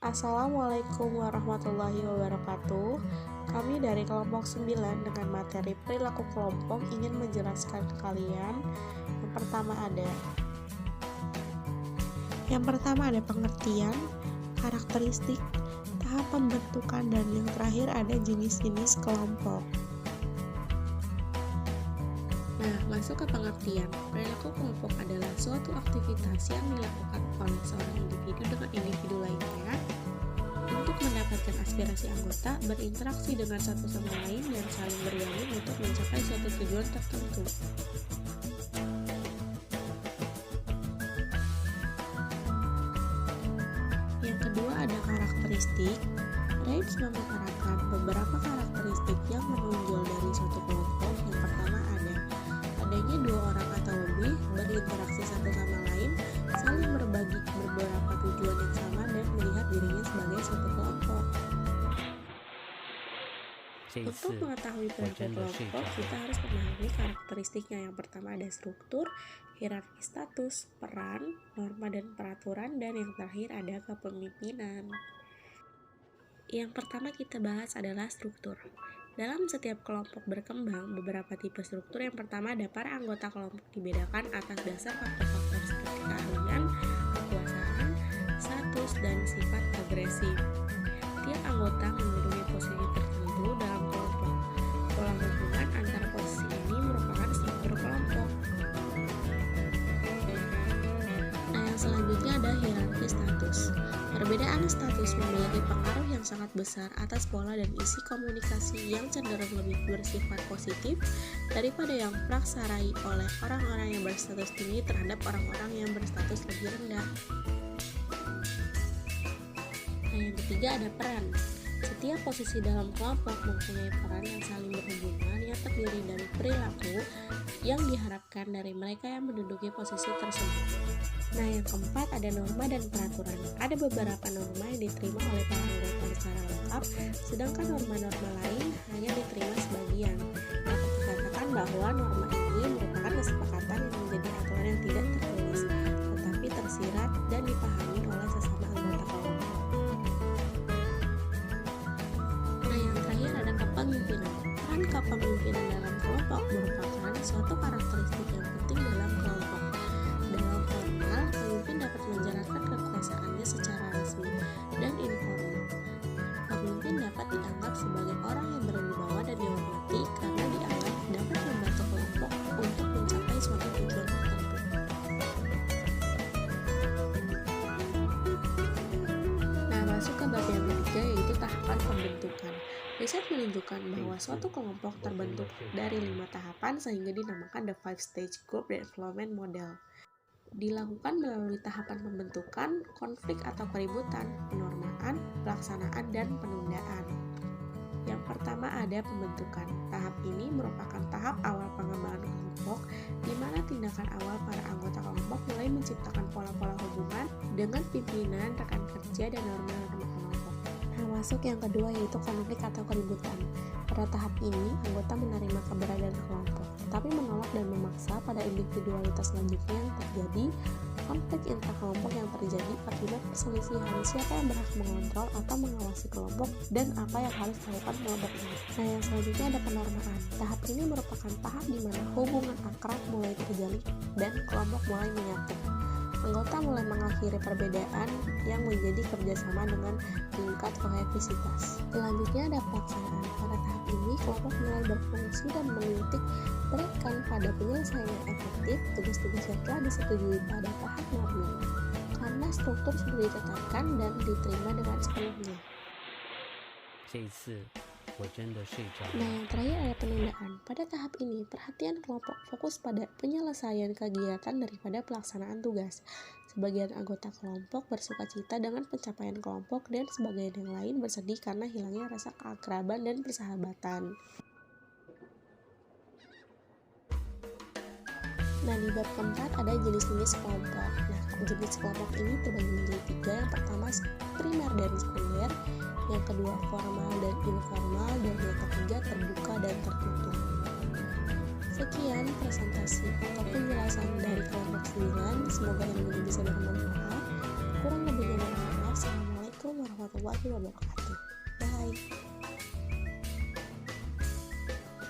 Assalamualaikum warahmatullahi wabarakatuh. Kami dari kelompok 9 dengan materi perilaku kelompok ingin menjelaskan ke kalian. Yang pertama ada pengertian, karakteristik, tahap pembentukan, dan yang terakhir ada jenis-jenis kelompok. Nah, masuk ke pengertian. Perilaku kelompok adalah suatu aktivitas yang dilakukan oleh seorang individu dengan individu lainnya untuk mendapatkan aspirasi anggota, berinteraksi dengan satu sama lain, dan saling bergabung untuk mencapai suatu tujuan tertentu. Yang kedua ada karakteristik. Reins mengutarakan beberapa karakteristik yang menonjol dari suatu kelompok. Yang pertama ada adanya dua orang atau lebih, berinteraksi satu sama lain, saling berbagi beberapa tujuan yang sama, dan melihat dirinya sebagai suatu kelompok. Untuk mengetahui perilaku kelompok, kita harus memahami karakteristiknya. Yang pertama ada struktur, hierarki status, peran, norma dan peraturan, dan yang terakhir ada kepemimpinan. Yang pertama kita bahas adalah struktur. Dalam setiap kelompok berkembang, beberapa tipe struktur. Yang pertama ada para anggota kelompok dibedakan atas dasar faktor-faktor seperti keahlian, kekuasaan, status, dan sifat agresif. Tiap anggota menduduki posisi tertentu dalam kelompok. Pola hubungan antara posisi ini merupakan struktur kelompok. Nah, yang selanjutnya ada hierarki status. Perbedaan status memiliki pengaruh yang sangat besar atas pola dan isi komunikasi yang cenderung lebih bersifat positif daripada yang praksarai oleh orang-orang yang berstatus tinggi terhadap orang-orang yang berstatus lebih rendah. Nah, yang ketiga ada peran. Setiap posisi dalam kelompok mempunyai peran yang saling berhubungan yang terdiri dari perilaku yang diharapkan dari mereka yang menduduki posisi tersebut. Nah, yang keempat ada norma dan peraturan. Ada beberapa norma yang diterima oleh para anggota secara lengkap, sedangkan norma-norma lain hanya diterima sebagian. Dapat dikatakan bahwa norma ini merupakan kesepakatan yang menjadi aturan yang tidak tertulis, tetapi tersirat dan dipahami oleh sesama anggota kelompok. Nah, yang terakhir ada kepemimpinan. Peran kepemimpinan dalam kelompok merupakan suatu karakteristik yang penting dalam kelompok. Dalam formal, pemimpin dapat menjalankan kekuasaannya secara resmi dan informal. Pemimpin dapat dianggap sebagai orang yang berwibawa dan dihormati karena dianggap dapat membantu kelompok untuk mencapai suatu tujuan tertentu. Nah, masuk ke bab yang ketiga yaitu tahapan pembentukan. Riset menunjukkan bahwa suatu kelompok terbentuk dari 5 tahapan sehingga dinamakan the 5-stage group development model. Dilakukan melalui tahapan pembentukan, konflik atau keributan, penormaan, pelaksanaan, dan penundaan. Yang pertama ada pembentukan. Tahap ini merupakan tahap awal pengembangan kelompok, di mana tindakan awal para anggota kelompok mulai menciptakan pola-pola hubungan dengan pimpinan, rekan kerja, dan norma-norma kelompok. Nah, masuk yang kedua yaitu konflik atau keributan. Pada tahap ini, anggota menerima keberadaan kelompok, tetapi menolak dan memaksa pada individualitas selanjutnya yang terjadi konflik intrakelompok yang terjadi akibat perselisihan siapa yang berhak mengontrol atau mengawasi kelompok dan apa yang harus dilakukan kelompok ini. Nah, yang selanjutnya ada penormaan. Tahap ini merupakan tahap di mana hubungan akrab mulai terjalin dan kelompok mulai menyatu. Anggota mulai mengakhiri perbedaan yang menjadi kerjasama dengan tingkat kohesivitas. Selanjutnya ada pelaksanaan. Pada tahap ini, kelompok mulai berfungsi dan menitik beratkan pada penyelesaian yang efektif tugas-tugas yang telah disetujui pada tahap normi, karena struktur sudah ditetapkan dan diterima dengan sepenuhnya. Nah, yang terakhir ada penundaan. Pada tahap ini, perhatian kelompok fokus pada penyelesaian kegiatan daripada pelaksanaan tugas. Sebagian anggota kelompok bersukacita dengan pencapaian kelompok dan sebagian yang lain bersedih karena hilangnya rasa keakraban dan persahabatan. Nah, di bab keempat ada jenis-jenis kelompok. Nah, jenis kelompok ini terbagi menjadi 3. Yang pertama primer dan sekunder, yang kedua formal dan informal, dan yang ketiga terbuka dan tertutup. Sekian presentasi atau penjelasan dari kelompok 9. Semoga ilmu ini bisa bermanfaat. Kurang lebihnya mohon maaf. Assalamualaikum warahmatullahi wabarakatuh.